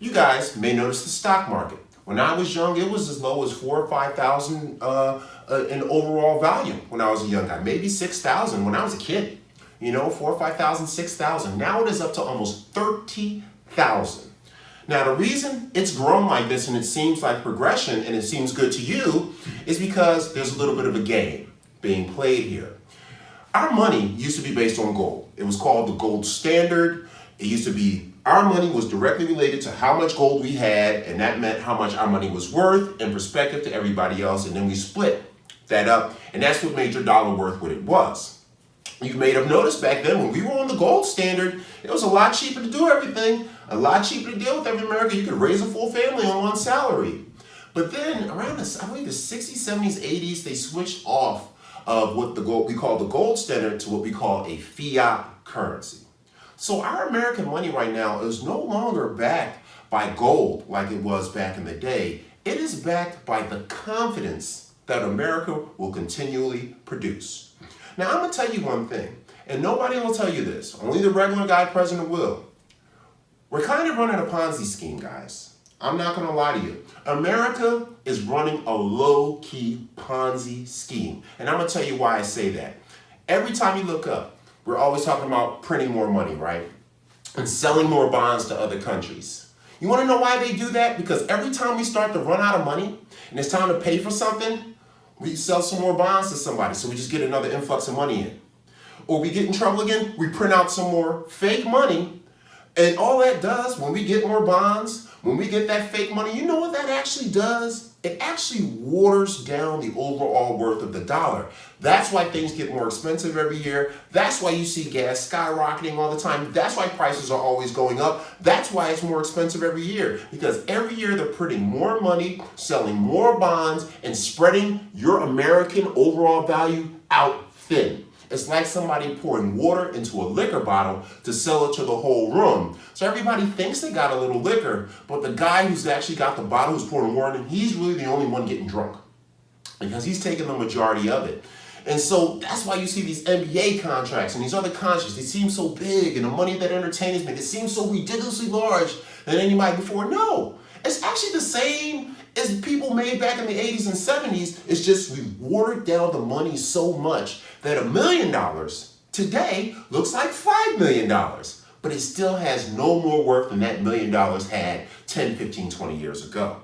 You guys may notice the stock market. When I was young, it was as low as 4 or 5,000 in overall value when I was a young guy. Maybe 6,000 when I was a kid. You know, 4 or 5,000, 6,000. Now it is up to almost 30,000. Now the reason it's grown like this and it seems like progression and it seems good to you is because there's a little bit of a game being played here. Our money used to be based on gold. It was called the gold standard. It used to be our money was directly related to how much gold we had, and that meant how much our money was worth in perspective to everybody else, and then we split that up, and that's what made your dollar worth what it was. You may have noticed back then when we were on the gold standard, it was a lot cheaper to do everything, a lot cheaper to deal with every American. You could raise a full family on one salary. But then around I believe the 60s, 70s, 80s, they switched off of what we call the gold standard to what we call a fiat currency. So our American money right now is no longer backed by gold like it was back in the day. It is backed by the confidence that America will continually produce. Now I'm going to tell you one thing, and nobody will tell you this. Only the regular guy president will. We're kind of running a Ponzi scheme, guys. I'm not going to lie to you. America is running a low-key Ponzi scheme. And I'm going to tell you why I say that. Every time you look up, we're always talking about printing more money, right? And selling more bonds to other countries. You want to know why they do that? Because every time we start to run out of money and it's time to pay for something, we sell some more bonds to somebody, so we just get another influx of money in. Or we get in trouble again, we print out some more fake money, and all that does, when we get more bonds, when we get that fake money, you know what that actually does? It actually waters down the overall worth of the dollar. That's why things get more expensive every year. That's why you see gas skyrocketing all the time. That's why prices are always going up. That's why it's more expensive every year. Because every year they're printing more money, selling more bonds, and spreading your American overall value out thin. It's like somebody pouring water into a liquor bottle to sell it to the whole room. So everybody thinks they got a little liquor, but the guy who's actually got the bottle, who's pouring water in, he's really the only one getting drunk because he's taking the majority of it. And so that's why you see these NBA contracts and these other contracts. They seem so big, and the money that entertainers make, it seems so ridiculously large than anybody before. No, it's actually the same as people made back in the 80s and 70s. It's just we watered down the money so much that $1 million today looks like $5 million. But it still has no more worth than that $1 million had 10, 15, 20 years ago.